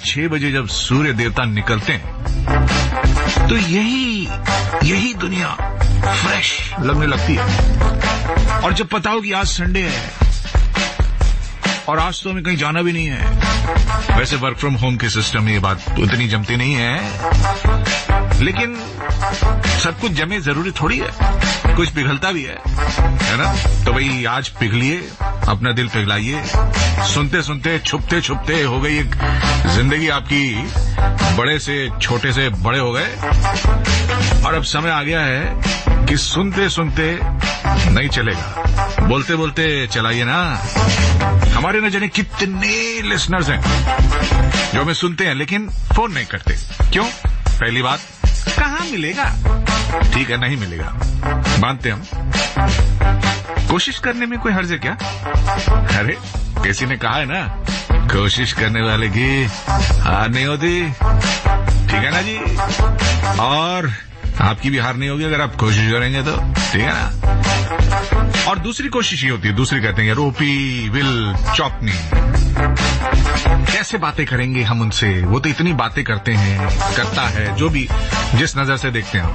6 बजे जब सूर्य देवता निकलते हैं तो यही दुनिया फ्रेश लगने लगती है। और जब पता हो कि आज संडे है और आज तो हमें कहीं जाना भी नहीं है, वैसे वर्क फ्रॉम होम के सिस्टम में ये बात उतनी जमती नहीं है, लेकिन सब कुछ जमे जरूरी थोड़ी है, कुछ पिघलता भी है ना। तो भाई आज पिघलिए, अपना दिल पिघलाइए। सुनते सुनते छुपते छुपते हो गई एक जिंदगी आपकी, बड़े से छोटे से बड़े हो गए और अब समय आ गया है कि सुनते सुनते नहीं चलेगा, बोलते बोलते चलाइए ना। हमारे न जाने कितने लिसनर्स हैं जो हमें सुनते हैं लेकिन फोन नहीं करते। क्यों? पहली बात, कहाँ मिलेगा? ठीक है, नहीं मिलेगा, मानते हम। कोशिश करने में कोई हर्ज है क्या? अरे किसी ने कहा है ना, कोशिश करने वाले की हार नहीं होती, ठीक है ना जी। और आपकी भी हार नहीं होगी अगर आप कोशिश करेंगे तो, ठीक है ना। और दूसरी कोशिश ही होती है, दूसरी कहते हैं यार ओपी विल चौपनी। कैसे बातें करेंगे हम उनसे? वो तो इतनी बातें करते हैं, करता है, जो भी जिस नजर से देखते हैं।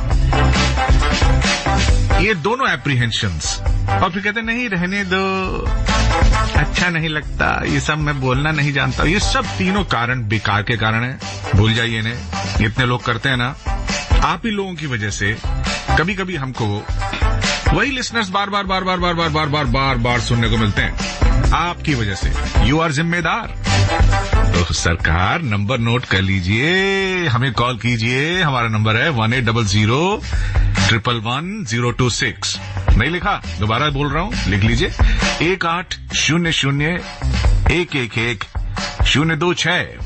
ये दोनों एप्रीहेंशंस, और फिर कहते नहीं रहने दो, अच्छा नहीं लगता, ये सब मैं बोलना नहीं जानता। ये सब तीनों कारण बेकार के कारण है, भूल जाइए इन्हें। इतने लोग करते हैं ना, आप ही लोगों की वजह से कभी कभी हमको वही लिसनर्स बार बार सुनने को मिलते हैं, आपकी वजह से। यू आर जिम्मेदार। तो सरकार नंबर नोट कर लीजिए, हमें कॉल कीजिए। हमारा नंबर है 1800-111-1026। नहीं लिखा? दोबारा बोल रहा हूँ, लिख लीजिए 1800-111-026।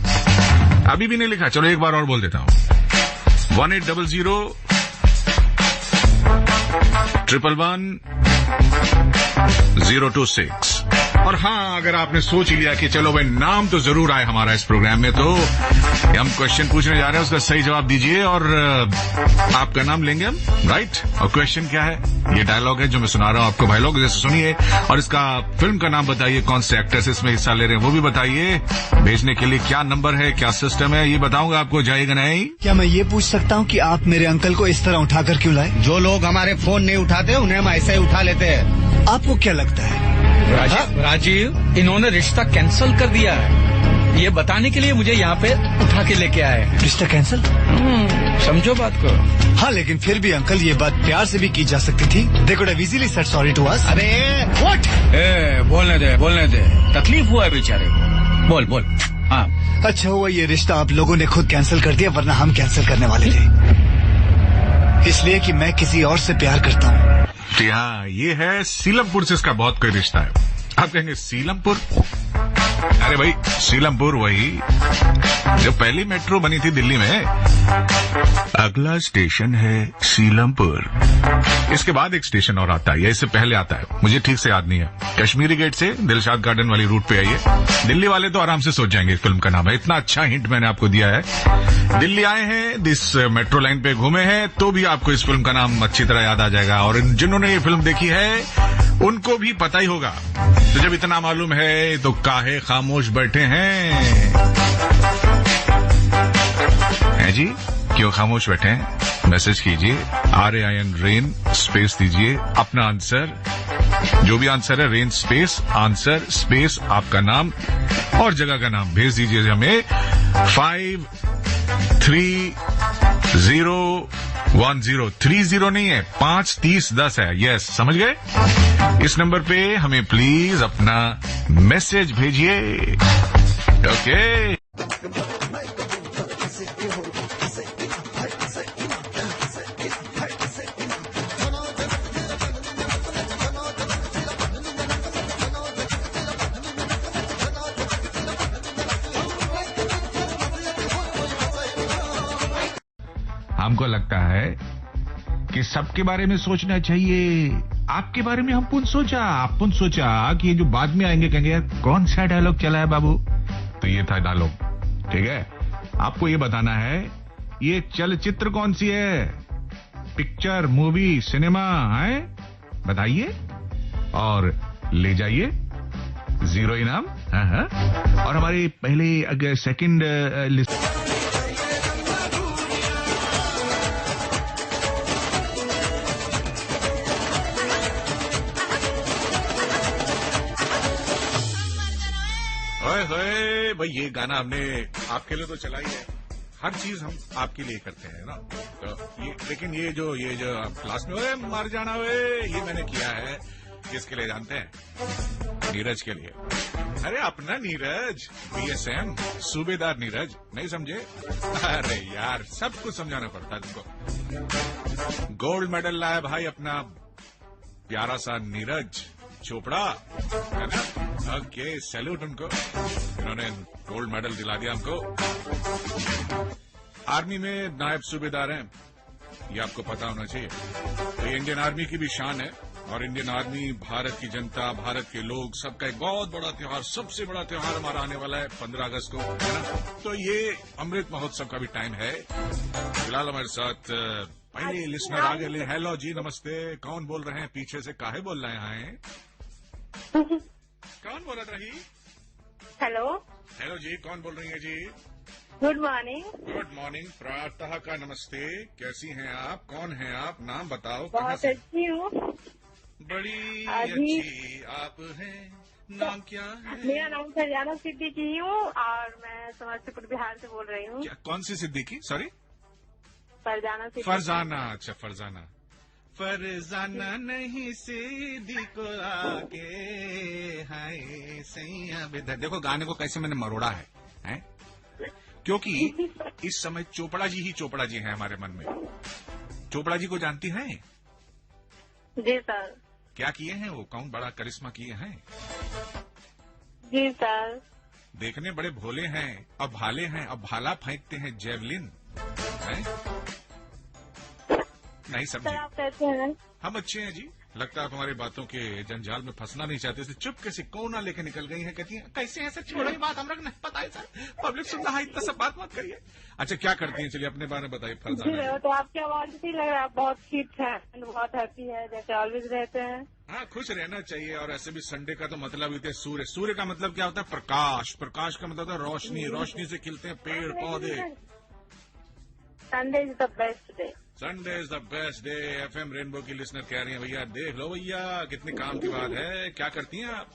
अभी भी नहीं लिखा? चलो एक बार और बोल देता हूँ, 1800-111-026। और हाँ, अगर आपने सोच लिया कि चलो भाई नाम तो जरूर आए हमारा इस प्रोग्राम में, तो हम क्वेश्चन पूछने जा रहे हैं, उसका सही जवाब दीजिए और आपका नाम लेंगे हम, राइट। और क्वेश्चन क्या है? ये डायलॉग है जो मैं सुना रहा हूँ आपको, भाई लोग जैसे सुनिए, और इसका फिल्म का नाम बताइए, कौन से एक्टर्स इसमें हिस्सा ले रहे हैं वो भी बताइए। भेजने के लिए क्या नंबर है, क्या सिस्टम है, ये बताऊंगा आपको, जाएगा नहीं। क्या मैं ये पूछ सकता हूँ कि आप मेरे अंकल को इस तरह उठाकर क्यों लाए? जो लोग हमारे फोन नहीं उठाते उन्हें हम ऐसे ही उठा लेते हैं। आपको क्या लगता है? राजीव, इन्होंने रिश्ता कैंसिल कर दिया है, ये बताने के लिए मुझे यहाँ पे उठा के लेके आए। रिश्ता कैंसिल? समझो बात को। हाँ, लेकिन फिर भी अंकल ये बात प्यार से भी की जा सकती थी। They could have easily said sorry to us. अरे व्हाट? बोलने दे, तकलीफ हुआ है बेचारे को, बोल। हाँ, अच्छा हुआ ये रिश्ता आप लोगों ने खुद कैंसिल कर दिया, वरना हम कैंसिल करने वाले थे। इसलिए कि मैं किसी और से प्यार करता हूँ। जी हाँ, ये है सीलमपुर से इसका बहुत कोई रिश्ता है। आप कहेंगे सीलमपुर? अरे भाई, सीलमपुर वही जो पहली मेट्रो बनी थी दिल्ली में। अगला स्टेशन है सीलमपुर। इसके बाद एक स्टेशन और आता है, या इससे पहले आता है, मुझे ठीक से याद नहीं है। कश्मीरी गेट से दिलशाद गार्डन वाली रूट पे आइए। दिल्ली वाले तो आराम से सोच जाएंगे फिल्म का नाम है, इतना अच्छा हिंट मैंने आपको दिया है। दिल्ली आए हैं, इस मेट्रो लाइन पे घूमे हैं, तो भी आपको इस फिल्म का नाम अच्छी तरह याद आ जाएगा। और जिन्होंने ये फिल्म देखी है उनको भी पता ही होगा। तो जब इतना मालूम है तो काहे खामोश बैठे हैं जी? क्यों खामोश बैठे हैं? मैसेज कीजिए, RAIN रेन स्पेस दीजिए अपना आंसर, जो भी आंसर है, रेन स्पेस आंसर स्पेस आपका नाम और जगह का नाम भेज दीजिए हमें 53010। 30 नहीं है, 53010 है। यस, समझ गए? इस नंबर पे हमें प्लीज अपना मैसेज भेजिए। ओके, हमको लगता है कि सबके बारे में सोचना चाहिए। आपके बारे में अपन सोचा कि ये जो बाद में आएंगे कहेंगे यार कौन सा डायलॉग चला है बाबू, तो ये था डायलॉग, ठीक है। आपको ये बताना है ये चलचित्र कौन सी है, पिक्चर, मूवी, सिनेमा है, बताइए और ले जाइए 0 इनाम। हाँ। और हमारी पहले सेकंड लिस्ट ओए भाई, ये गाना हमने आपके लिए तो चला ही है। हर चीज हम आपके लिए करते हैं ना। तो लेकिन ये जो क्लास में ओए मर जाना ये मैंने किया है किसके लिए जानते हैं? नीरज के लिए। अरे अपना नीरज, बीएसएम, सूबेदार नीरज, नहीं समझे? अरे यार, सब कुछ समझाना पड़ता है तुमको। गोल्ड मेडल लाया भाई अपना प्यारा सा नीरज चोपड़ा, है ना? ओके, सैल्यूट उनको, इन्होंने गोल्ड मेडल दिला दिया हमको। आर्मी में नायब सूबेदार हैं, ये आपको पता होना चाहिए। तो ये इंडियन आर्मी की भी शान है, और इंडियन आर्मी, भारत की जनता, भारत के लोग, सबका एक बहुत बड़ा त्योहार, सबसे बड़ा त्योहार हमारा आने वाला है 15 अगस्त को, है ना? तो ये अमृत महोत्सव का भी टाइम है। फिलहाल हमारे साथ पहले लिसनर आ गए। हेलो जी, नमस्ते। कौन बोल रहे हैं? पीछे से काहे बोल रहे हैं? कौन बोल रही? हेलो जी, कौन बोल रही है जी? Good morning. गुड मॉर्निंग, प्रातः का नमस्ते। कैसी हैं आप? कौन हैं आप? नाम बताओ। बहुत अच्छी हूँ। बड़ी अच्छी आप हैं। नाम क्या है? मेरा नाम फरजाना सिद्दीकी हूँ और मैं समस्तीपुर बिहार से बोल रही हूँ। कौन सी सिद्दीकी? सॉरी, फरजाना सिद्दीकी। फरजाना। अच्छा, फरजाना। फरजाना नहीं सीधी को आगे, हाय सैया बेदर। देखो गाने को कैसे मैंने मरोड़ा है? क्योंकि इस समय चोपड़ा जी ही चोपड़ा जी हैं हमारे मन में। चोपड़ा जी को जानती हैं? जी सर। क्या किए हैं वो? कौन बड़ा करिश्मा किए हैं? जी सर। देखने बड़े भोले हैं, अब भाले हैं, अब भाला फेंकते हैं, जेवलिन है? नहीं समझे? आप कैसे हैं? हम अच्छे हैं जी। लगता है आप हमारी बातों के जंजाल में फंसना नहीं चाहते थे। चुप कैसे कोना लेके निकल गई हैं। कहती हैं कैसे ऐसे छोड़ो ही बात, हम लोग नहीं पता है सर, पब्लिक सुन रहा है, इतना सब बात मत करिए। अच्छा, क्या करती हैं? चलिए अपने बारे में बताइए फरजाना। तो आपकी आवाज से लग रहा है आप बहुत फिट है, बहुत हैप्पी है, जैसे ऑलवेज रहते हैं। हाँ, खुश रहना चाहिए। और ऐसे भी संडे का तो मतलब होता है सूर्य। सूर्य का मतलब क्या होता है? प्रकाश। प्रकाश का मतलब होता है रोशनी। रोशनी से खिलते हैं पेड़ पौधे। Sunday is the best day. Sunday is the best day. FM rainbow की लिसनर कह रही हैं भैया देख लो भैया कितने काम की बात है। क्या करती हैं आप?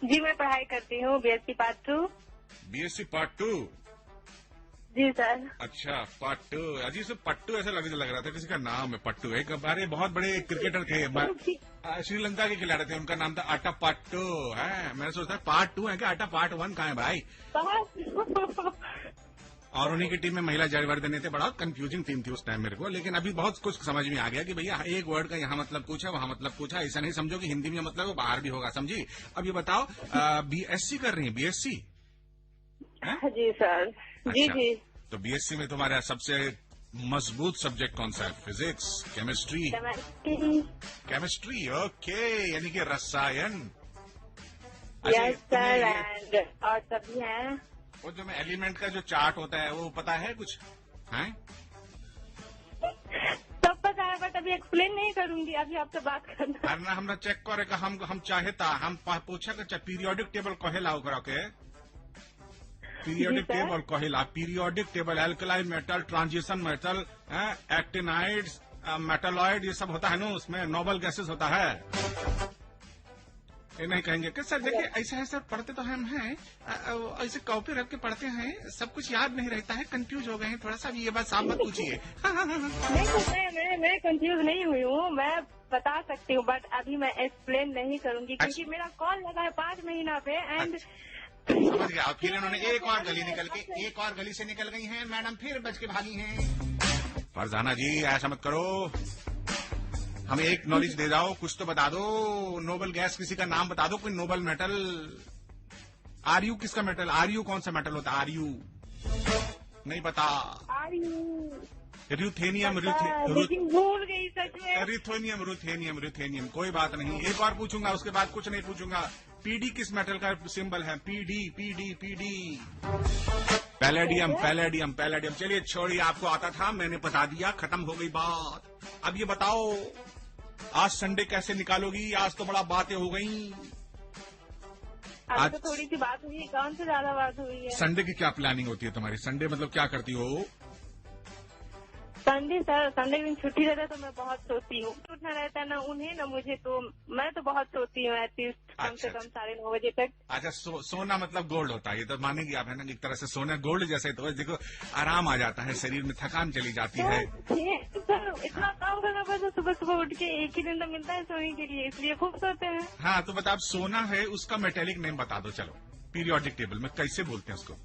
जी मैं पढ़ाई करती हूँ, बीएससी पार्ट 2। BSc part 2? जी सर। अच्छा, पार्ट 2। अजीब से पट्टू ऐसा लग रहा था किसी का नाम है पट्टू। एक बारे बहुत बड़े क्रिकेटर थे, श्रीलंका के खिलाड़ी थे, उनका नाम था आटा पट्टू है। मैंने सोचता पार्ट 2 है क्या? आटा पार्ट 1 कहाँ है भाई? और उन्हीं की टीम में महिला जयवर्धने थे। बड़ा कंफ्यूजिंग टीम थी उस टाइम मेरे को, लेकिन अभी बहुत कुछ समझ में आ गया कि भैया एक वर्ड का यहाँ मतलब कुछ है, वहाँ मतलब कुछ है। ऐसा नहीं समझो कि हिंदी में मतलब वो बाहर भी होगा, समझी? अब ये बताओ, बीएससी कर रही है? बीएससी? जी सर। जी अच्छा, जी। तो बीएससी में तुम्हारा सबसे मजबूत सब्जेक्ट कौन सा है? Physics, chemistry? केमिस्ट्री, ओके, यानी कि रसायन। Yes sir. एंड और सभी हैं। वो जो मैं एलिमेंट का जो चार्ट होता है वो पता है कुछ? हैं? सब पता है बट अभी एक्सप्लेन नहीं करूंगी, अभी आपसे बात करना। अरे ना, हमरा चेक करेगा, हम चाहेता हम पूछा कर पीरियोडिक टेबल कहेला ओकरा के? पीरियोडिक टेबल कहेला, periodic table. Alkaline metal, transition metal, actinides, metalloid, ये सब होता है ना उसमें। नोबल गैसेस होता है। ये नहीं कहेंगे कि सर देखिए ऐसा है सर, पढ़ते तो हम हैं, ऐसे कॉपी रख के पढ़ते हैं, सब कुछ याद नहीं रहता है, कंफ्यूज हो गए हैं थोड़ा सा। ये बात साफ मत पूछिए। मैं कंफ्यूज नहीं हुई हूँ, मैं बता सकती हूँ बट अभी मैं एक्सप्लेन नहीं करूंगी क्योंकि मेरा कॉल लगा है 5 महीना पे। एंड समझ गया। फिर उन्होंने एक और गली से निकल गई हैं मैडम, फिर बच के भागी हैं। फरजाना जी ऐसा मत करो, हमें एक नॉलेज दे जाओ, कुछ तो बता दो। नोबल गैस किसी का नाम बता दो, कोई नोबल मेटल। आरयू किसका मेटल? आरयू कौन सा मेटल होता है? आरयू नहीं पता? र्यूथेनियम, भूल गई सच में। रुथेनियम। कोई बात नहीं, एक और पूछूंगा, उसके बाद कुछ नहीं पूछूंगा। पीडी किस मेटल का सिंबल है? पीडी। पैलेडियम। चलिए छोड़िए, आपको आता था, मैंने बता दिया, खत्म हो गई बात। अब ये बताओ आज संडे कैसे निकालोगी? आज तो बड़ा बातें हो गई। अभी तो थोड़ी सी बात हुई है, कौन सी ज्यादा बात हुई है। संडे की क्या प्लानिंग होती है तुम्हारी? संडे मतलब क्या करती हो? संडे सर, संडे दिन छुट्टी रहता है तो मैं बहुत सोती हूँ। उठना रहता है ना उन्हें ना मुझे, तो मैं तो बहुत सोती हूँ एटलीस्ट कम से कम 9:30 बजे तक। अच्छा, सोना मतलब गोल्ड होता है, ये तो मानेंगी आप, है ना? एक तरह से सोना गोल्ड जैसे, तो देखो आराम आ जाता है, शरीर में थकान चली जाती है। सर इतना काम करना पड़ता है सुबह सुबह उठ के, एक ही दिन तो मिलता है सोने के लिए, इसलिए खूब सोते हैं। हाँ, तो बता, सोना है उसका मेटेलिक नेम बता दो। चलो, पीरियोडिक टेबल में कैसे बोलते हैं उसको?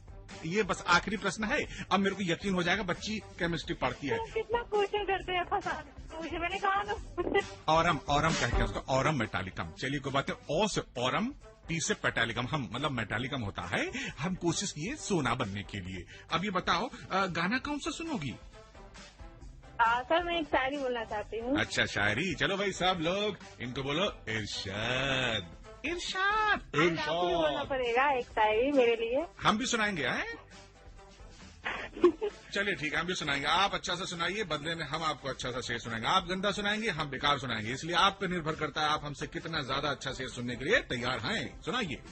ये बस आखिरी प्रश्न है, अब मेरे को यकीन हो जाएगा बच्ची केमिस्ट्री पढ़ती है। कितना क्वेश्चन करते हैं फंसा मुझे, मैंने कहा ना। ऑरम कहते हैं उसको, ऑरम मेटालिकम। चलिए कोई बात है, ओ से ऑरम, पी से पेटालिकम, हम मतलब मेटालिकम होता है। हम कोशिश किए सोना बनने के लिए। अब ये बताओ, गाना कौन सा सुनोगी? सर मैं एक शायरी बोलना चाहती हूँ। अच्छा, शायरी। चलो भाई सब लोग इनको बोलो इरशाद इरशाद आपको भी बोलना पड़ेगा एक शायरी मेरे लिए। हम भी सुनाएंगे, हैं? चलिए ठीक है, हम भी सुनाएंगे। आप अच्छा सा सुनाइए, बदले में हम आपको अच्छा सा शेर सुनाएंगे। आप गंदा सुनाएंगे, हम बेकार सुनाएंगे। इसलिए आप पे निर्भर करता है आप हमसे कितना ज्यादा अच्छा शेर सुनने के लिए तैयार हैं। सुनाइए।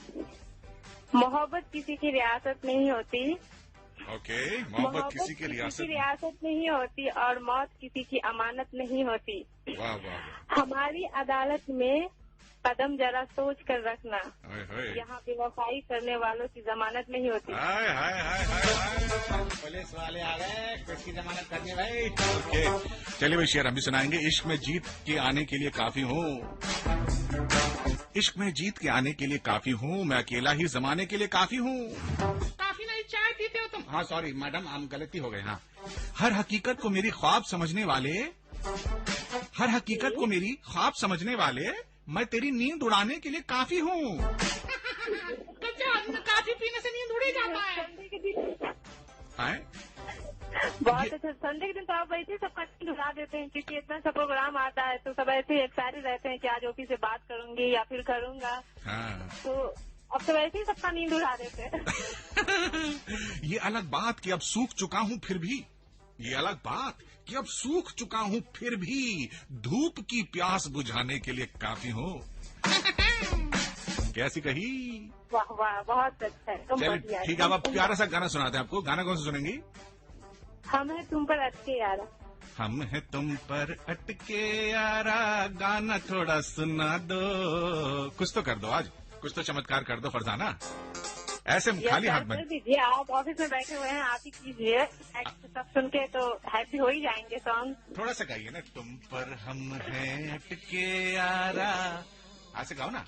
मोहब्बत किसी की रियासत नहीं होती। ओके, मोहब्बत किसी की रियासत नहीं होती और मौत किसी की अमानत नहीं होती। वाह वाह। हमारी अदालत में कदम जरा सोच कर रखना, यहाँ पे वफाई करने वालों की जमानत नहीं होती। हाय हाय हाय हाय, पुलिस वाले आ गए, किसकी जमानत करनी भाई? ओके, चलिए भाई शेर हम भी सुनाएंगे। इश्क में जीत के आने के लिए काफी हूँ, इश्क में जीत के आने के लिए काफी हूँ, मैं अकेला ही जमाने के लिए काफी हूँ। काफी नहीं, चाय पीते हो तुम? हाँ सॉरी मैडम, हम गलती हो गए। हाँ, हर हकीकत को मेरी ख्वाब समझने वाले, हर हकीकत को मेरी ख्वाब समझने वाले, मैं तेरी नींद उड़ाने के लिए काफी हूँ। काफी पीने से नींद उड़ ही जाता है। बहुत अच्छा। संडे के दिन तो आप वैसे ही सबका नींद उड़ा देते हैं, क्योंकि इतना सा प्रोग्राम आता है तो सब ऐसे ही एक्साइटेड रहते हैं कि आज ओपी से बात करूंगी या फिर करूंगा। हाँ। तो अब तो वैसे ही सबका नींद उड़ा देते हैं। ये अलग बात कि अब सूख चुका हूँ फिर भी, ये अलग बात कि अब सूख चुका हूँ फिर भी धूप की प्यास बुझाने के लिए काफी हूँ। कैसी कही? वाह वाह, बहुत अच्छा है। चलिए ठीक है, अब प्यारा सा गाना सुनाते हैं आपको। गाना कौन सा सुनेंगी? हम है तुम पर अटके यारा। हम है तुम पर अटके यारा, गाना थोड़ा सुना दो। कुछ तो कर दो आज, कुछ तो चमत्कार कर दो फरजाना, ऐसे खाली हाथ में दीजिए। आप ऑफिस में बैठे हुए हैं, आप ही कीजिए। सब सुन के तो हैप्पी हो ही जाएंगे सॉन्ग। थोड़ा सा गाइए ना, तुम पर हम हैं अटके यारा, ऐसे गाओ ना।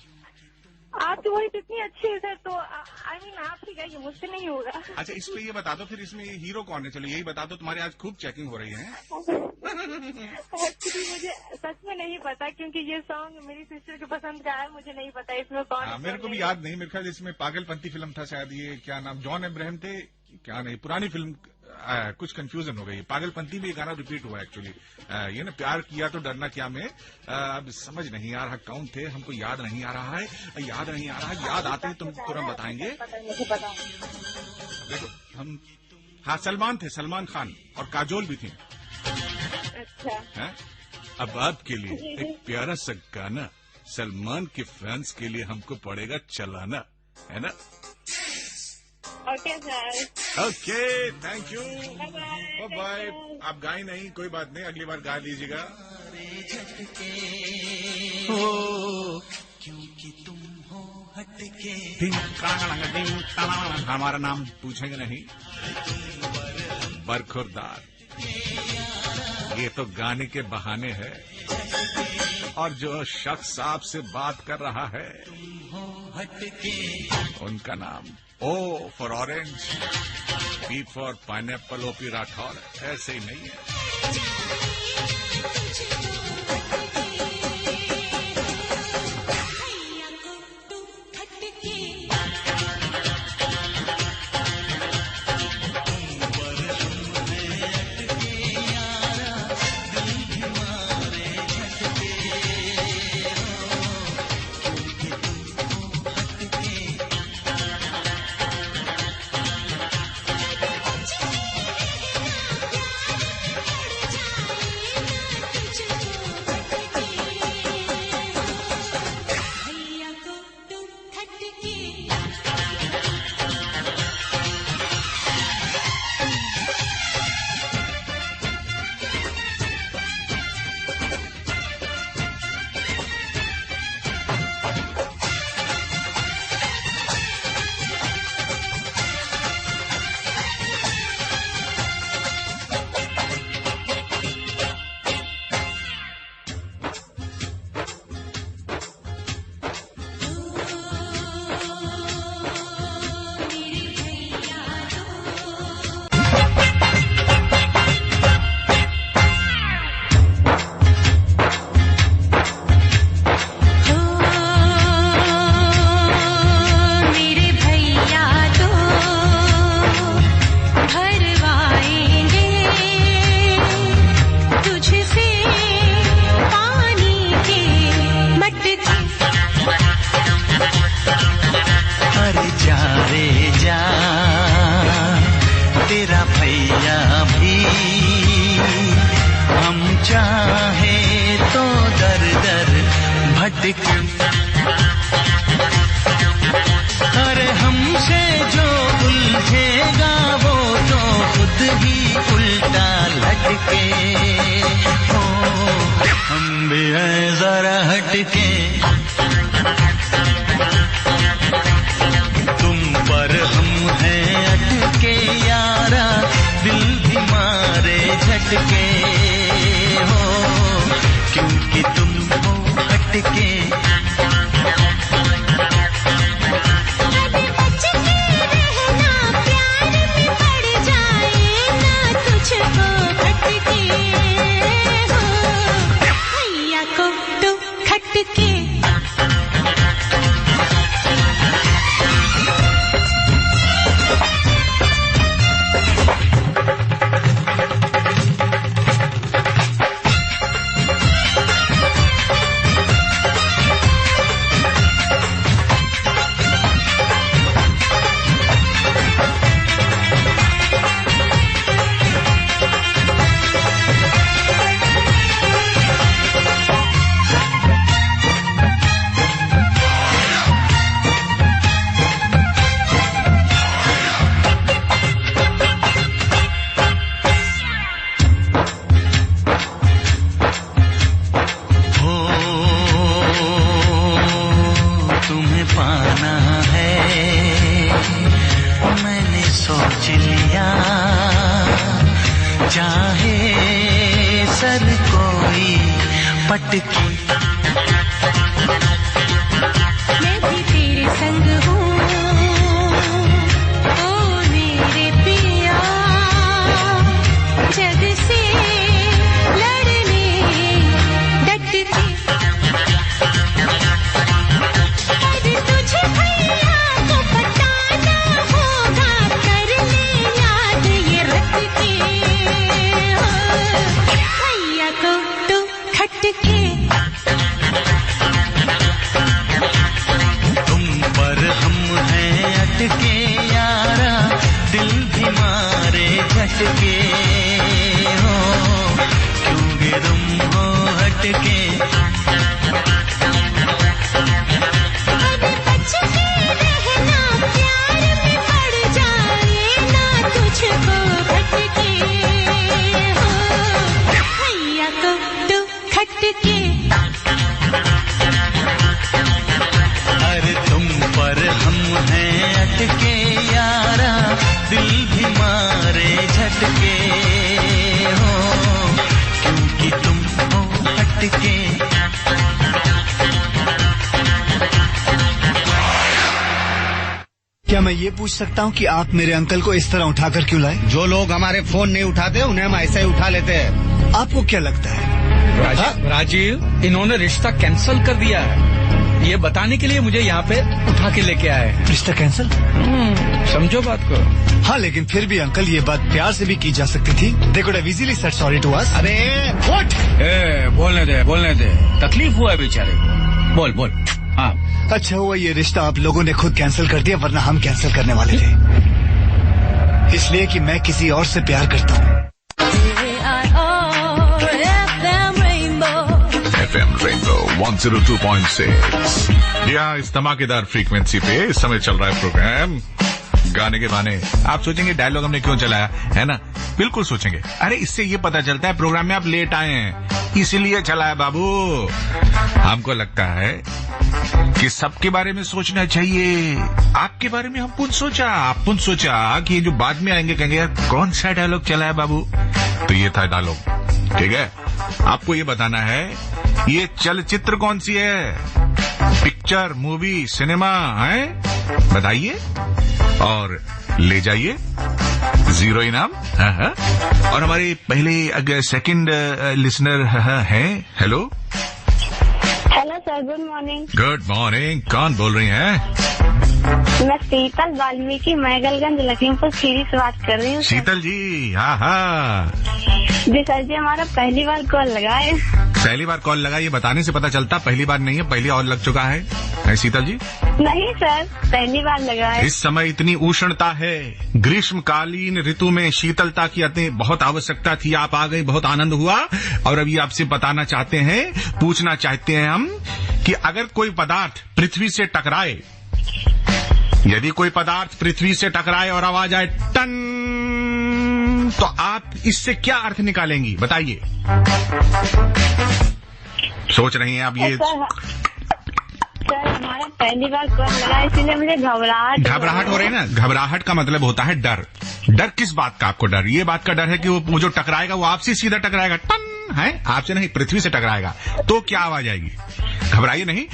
आपकी वही इतनी अच्छी है सर, तो आई मीन आप ही गाइए, मुझसे नहीं होगा। अच्छा, इस पे ये बता दो फिर, इसमें हीरो कौन है? चलो यही बता दो, तुम्हारी आज खूब चेकिंग हो रही है। एक्चुअली मुझे सच में नहीं पता, क्योंकि ये सॉन्ग मेरी सिस्टर के पसंद का है, मुझे नहीं पता इसमें कौन है। मेरे को भी याद नहीं, मेरे ख्याल इसमें पागलपंती फिल्म था शायद, ये क्या नाम, जॉन अब्राहम थे क्या? नहीं, पुरानी फिल्म, कुछ कंफ्यूजन हो गई। पागलपंती में ये गाना रिपीट हुआ एक्चुअली। ये ना, प्यार किया तो डरना क्या में, अब समझ नहीं आ रहा कौन थे, हमको याद नहीं आ रहा है, याद नहीं आ रहा है। याद आते हैं तुम तुरंत बताएंगे। देखो हम, हाँ सलमान थे, सलमान खान, और काजोल भी थी। अच्छा है? अब आपके लिए एक प्यारा सा गाना, सलमान के फैंस के लिए हमको पड़ेगा चलाना, है ना? Okay sir, okay, thank you, bye bye. आप गाए नहीं, कोई बात नहीं, अगली बार गा लीजिएगा। क्योंकि तुम हो हटके। हमारा नाम पूछेंगे नहीं, बरखुरदार। ये तो गाने के बहाने है, और जो शख्स आपसे बात कर रहा है उनका नाम O for orange, P for pineapple, O.P. Rathore, ऐसे ही नहीं है। तेरा भैया भी, हम चाहे तो दर दर भटक, अरे हमसे जो उलझेगा वो तो खुद ही उल्टा लटके, हो हम भी हैं जरा हटके, तुम पर हम हैं अटके यारा, दिल भी मारे झटके, हो क्योंकि तुम हो हटके। क्या मैं ये पूछ सकता हूँ कि आप मेरे अंकल को इस तरह उठाकर क्यों लाए? जो लोग हमारे फोन नहीं उठाते उन्हें हम ऐसे ही उठा लेते हैं। आपको क्या लगता है? राजीव, इन्होंने रिश्ता कैंसिल कर दिया है, ये बताने के लिए मुझे यहाँ पे उठा के लेके आए हैं। रिश्ता कैंसिल? समझो बात को। हाँ, लेकिन फिर भी अंकल ये बात प्यार से भी की जा सकती थी। They could have easily said sorry to us. अरे What? बोलने दे, तकलीफ हुआ है बेचारे को, बोल। हाँ, अच्छा हुआ ये रिश्ता आप लोगों ने खुद कैंसिल कर दिया, वरना हम कैंसिल करने वाले थे। इसलिए कि मैं किसी और से प्यार करता हूँ। FM Rainbow 102.6 या इस धमाकेदार फ्रीक्वेंसी पे इस समय चल रहा है प्रोग्राम गाने के बहाने। आप सोचेंगे डायलॉग हमने क्यों चलाया है ना? बिल्कुल सोचेंगे। अरे इससे ये पता चलता है प्रोग्राम में आप लेट आए हैं, इसीलिए चला है बाबू। हमको लगता है कि सबके बारे में सोचना चाहिए। आपके बारे में हम आपने सोचा कि ये जो बाद में आएंगे कहेंगे यार कौन सा डायलॉग चला है बाबू, तो ये था डायलॉग। ठीक है, आपको ये बताना है ये चलचित्र कौन सी है, पिक्चर, मूवी, सिनेमा है, बताइए और ले जाइए 0 इनाम। और हमारे पहले सेकंड लिसनर हैं। Hello hello sir, good morning. Good morning, कौन बोल रही हैं? मैं शीतल वाल्मीकि महगलगंज लखीमपुर खीरी से बात कर रही हूँ। शीतल जी, हाँ हाँ जी सर जी, हमारा पहली बार कॉल लगा है। पहली बार कॉल लगा, ये बताने से पता चलता पहली बार नहीं है, पहली और लग चुका है शीतल जी? नहीं सर, पहली बार लगा है। इस समय इतनी उष्णता है, ग्रीष्मकालीन ऋतु में शीतलता की अति बहुत आवश्यकता थी। आप आ गई, बहुत आनंद हुआ। और अभी आपसे बताना चाहते हैं, पूछना चाहते हैं हम कि अगर कोई पदार्थ पृथ्वी से टकराए, यदि कोई पदार्थ पृथ्वी से टकराए और आवाज आए टन, तो आप इससे क्या अर्थ निकालेंगी? बताइए। सोच रही हैं आप ये? सर हमारा पहली बार कॉल लगा, इसलिए मुझे घबराहट हो रही है ना। घबराहट का मतलब होता है डर। डर किस बात का आपको डर? ये बात का डर है कि वो जो टकराएगा वो आपसे सीधा टकराएगा, टन है, आपसे नहीं, पृथ्वी से टकराएगा। तो क्या आवाज आएगी? घबराइए नहीं,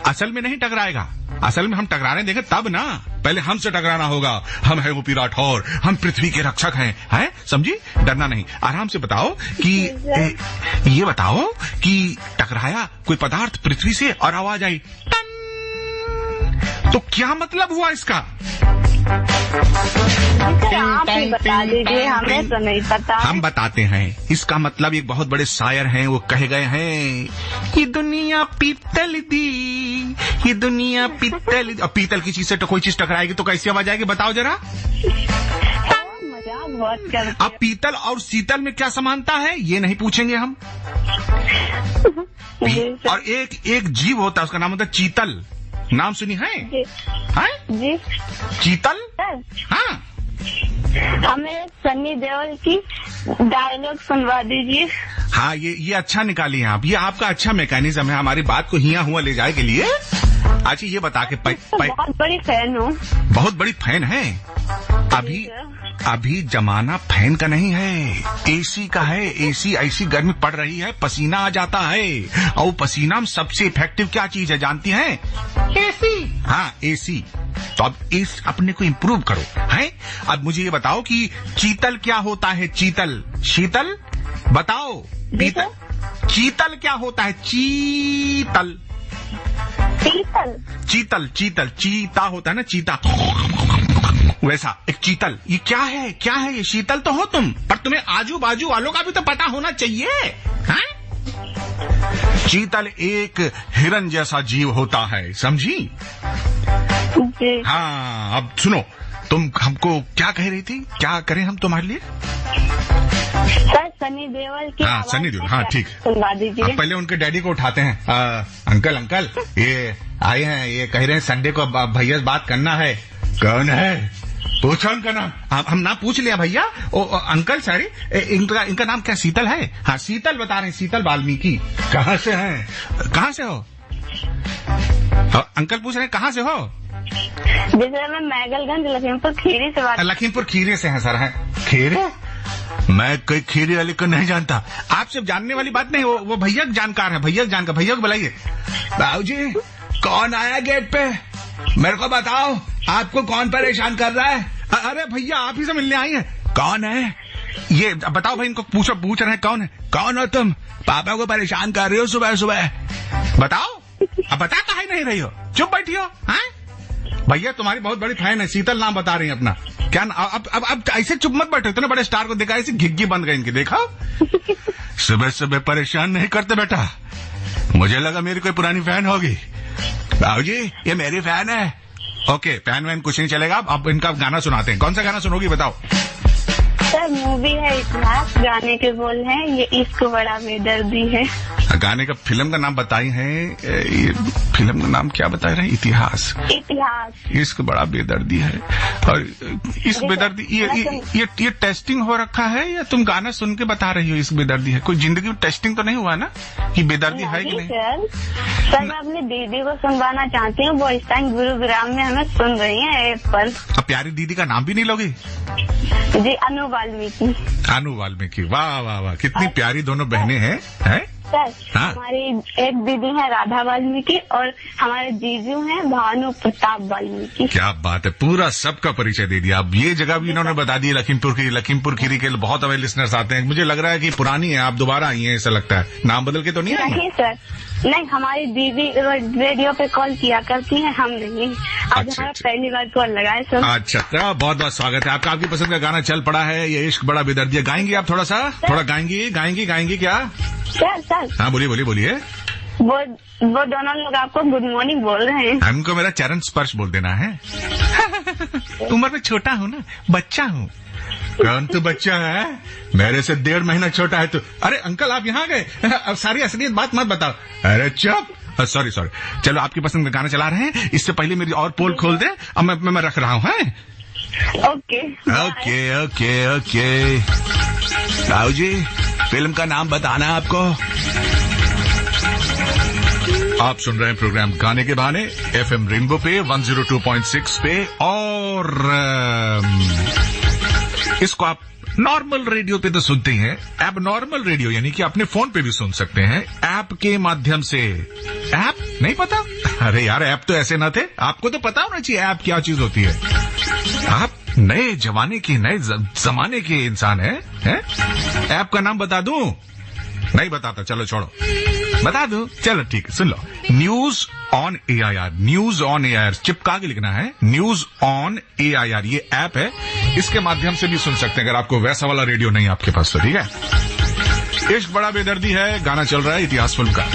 असल में नहीं टकराएगा। असल में हम टकराने देंगे तब ना, पहले हमसे टकराना होगा। हम है वो राठौर, हम पृथ्वी के रक्षक हैं, समझी? डरना नहीं, आराम से बताओ कि ये बताओ कि टकराया कोई पदार्थ पृथ्वी से और आवाज आई टन, तो क्या मतलब हुआ इसका? आप ही बता दीजिए, हमें तो नहीं पता। हम बताते हैं। इसका मतलब एक बहुत बड़े शायर हैं, वो कह गए हैं, ये दुनिया पीतल दी, ये दुनिया पीतल दी। और पीतल की चीज से तो कोई चीज टकराएगी तो कैसी आवाज आएगी? बताओ जरा। मजाक बहुत करते। अब पीतल और शीतल में क्या समानता है ये नहीं पूछेंगे हम। और एक जीव होता है, उसका नाम होता है चीतल। नाम सुनी है? जी। चीतल? हाँ। हमें सन्नी देओल की डायलॉग सुनवा दीजिए। हाँ, ये अच्छा निकाली हैं आप। ये आपका अच्छा मैकेनिज्म है हमारी बात को हिया हुआ ले जाए के लिए। अच्छा ये बता के बहुत बड़ी फैन हूँ। बहुत बड़ी फैन है। अभी जमाना फैन का नहीं है, एसी का है। एसी ऐसी गर्मी पड़ रही है, पसीना आ जाता है। और पसीना में सबसे इफेक्टिव क्या चीज है जानती हैं? एसी। हाँ, एसी। तो अब इस अपने को इम्प्रूव करो, है? अब मुझे ये बताओ कि चीतल क्या होता है? चीतल, शीतल बताओ। पीतल, चीतल क्या होता है? चीतल, चीतल, चीतल, चीता होता है ना, चीता, वैसा एक चीतल। ये क्या है? क्या है ये? शीतल तो हो तुम, पर तुम्हें आजू बाजू वालों का भी तो पता होना चाहिए। हाँ? चीतल एक हिरन जैसा जीव होता है, समझी? हाँ, अब सुनो, तुम हमको क्या कह रही थी? क्या करें हम तुम्हारे लिए? सर सनी देओल की। हाँ, सनी देओल, हाँ ठीक है। सुनवा दीजिए। पहले उनके डैडी को उठाते हैं। अंकल ये आए हैं, ये कह रहे हैं संडे को भैया से बात करना है। कौन है? पूछो उनका नाम। हम नाम पूछ लिया भैया। अंकल सॉरी, इनका नाम क्या? शीतल है? हाँ, शीतल बता रहे हैं, शीतल वाल्मीकि। कहाँ से हैं? कहाँ से हो? अंकल पूछ रहे हैं कहाँ से हो? जैसे मैं महगलगंज लखीमपुर खीरी से बात। लखीमपुर खीरी से हैं सर। है खीरी? मैं कोई खीरी वाले को नहीं जानता। आप सिर्फ जानने वाली बात नहीं, वो भैया जानकार है। भैया जानकार, भैया को बुलाइए। बाबूजी कौन आया गेट पे? मेरे को बताओ, आपको कौन परेशान कर रहा है? अरे भैया आप ही से मिलने आई हैं। कौन है ये? बताओ भाई, इनको पूछ रहे हैं कौन है? कौन हो तुम? पापा को परेशान कर रहे हो सुबह सुबह? बताओ। अब बता काहे नहीं रही हो? चुप बैठी हो? हाँ भैया तुम्हारी बहुत बड़ी फैन है। शीतल नाम बता रही है अपना। क्या अब ऐसे चुप मत बैठो। इतने बड़े स्टार को देखा, ऐसे घिग्गी बंद गई इनकी। देखा, सुबह सुबह परेशान नहीं करते बेटा। मुझे लगा मेरी कोई पुरानी फैन होगी। बाबूजी ये मेरी फैन है। ओके, फैन वैन कुछ नहीं चलेगा। अब इनका गाना सुनाते हैं। कौन सा गाना सुनोगी बताओ? सर मूवी है इतिहास, गाने के बोल हैं ये इश्क बड़ा बेदर्दी है। गाने का, फिल्म का नाम बताई है। ये फिल्म का नाम क्या बता रहे हैं? इतिहास। इश्क बड़ा बेदर्दी है। और इश्क बेदर्दी ये टेस्टिंग हो रखा है या तुम गाना सुन के बता रही हो इश्क बेदर्दी है? कोई जिंदगी में टेस्टिंग तो नहीं हुआ ना कि बेदर्दी है कि नहीं? सर मैं अपनी दीदी को सुनवाना चाहती हूँ। वो इस टाइम गुरुग्राम में हमें सुन रही है ऐप पर। अब प्यारी दीदी का नाम भी नहीं लोगी? जी, अनु वाल्मीकि। अनु वाल्मीकि, वाह वाह वाह, कितनी प्यारी दोनों बहनें हैं। सर हाँ? हमारी एक दीदी है राधा वाल्मीकि और हमारे जीजू हैं भानु प्रताप वाल्मीकि। क्या बात है, पूरा सबका परिचय दे दिया। अब ये जगह भी इन्होंने बता दी, लखीमपुर खीरी के बहुत सारे लिसनर्स आते हैं। मुझे लग रहा है कि पुरानी है, आप दोबारा आई हैं ऐसा लगता है। नाम बदल के तो नहीं आई? नहीं सर, नहीं, हमारी दीदी रेडियो पे कॉल किया करती हैं, हम नहीं। आज अच्छा, हमारा पहली बार कॉल लगा है सर। अच्छा, बहुत बहुत स्वागत है आपका। आपकी पसंद का गाना चल पड़ा है, ये इश्क बड़ा बेदर्दी। गाएंगी आप थोड़ा सा? थोड़ा गाएंगी क्या? सर हाँ, बोलिए। वो दोनों लोग आपको गुड मॉर्निंग बोल रहे हैं। हमको मेरा चरण स्पर्श बोल देना है। उम्र में छोटा हूँ ना, बच्चा हूँ। कौन तू बच्चा है? मेरे से 1.5 महीना छोटा है तू। अरे अंकल, आप यहाँ गए? अब सारी असलियत बात मत बताओ। अरे चुप। सॉरी। चलो, आपकी पसंद का गाना चला रहे हैं। इससे पहले मेरी और पोल खोल दे। अब मैं रख रहा हूँ। ओके। राव जी, फिल्म का नाम बताना है आपको। आप सुन रहे हैं प्रोग्राम गाने के बहाने FM रेनबो पे 102.6 पे, और इसको आप नॉर्मल रेडियो पे तो सुनते ही हैं। ऐप नॉर्मल रेडियो यानी कि अपने फोन पे भी सुन सकते हैं ऐप के माध्यम से। ऐप नहीं पता? अरे यार, ऐप तो ऐसे ना थे। आपको तो पता होना चाहिए ऐप क्या चीज होती है। आप नए जमाने के, नए जमाने के इंसान हैं? ऐप का नाम बता दूं? नहीं बताता, चलो छोड़ो। बता दूं? चलो ठीक है, सुन लो। न्यूज ऑन AIR चिपका के लिखना है, न्यूज ऑन AIR। ये ऐप है, इसके माध्यम से भी सुन सकते हैं अगर आपको वैसा वाला रेडियो नहीं आपके पास तो। ठीक है। इश्क बड़ा बेदर्दी है, गाना चल रहा है इतिहास फिल्म का।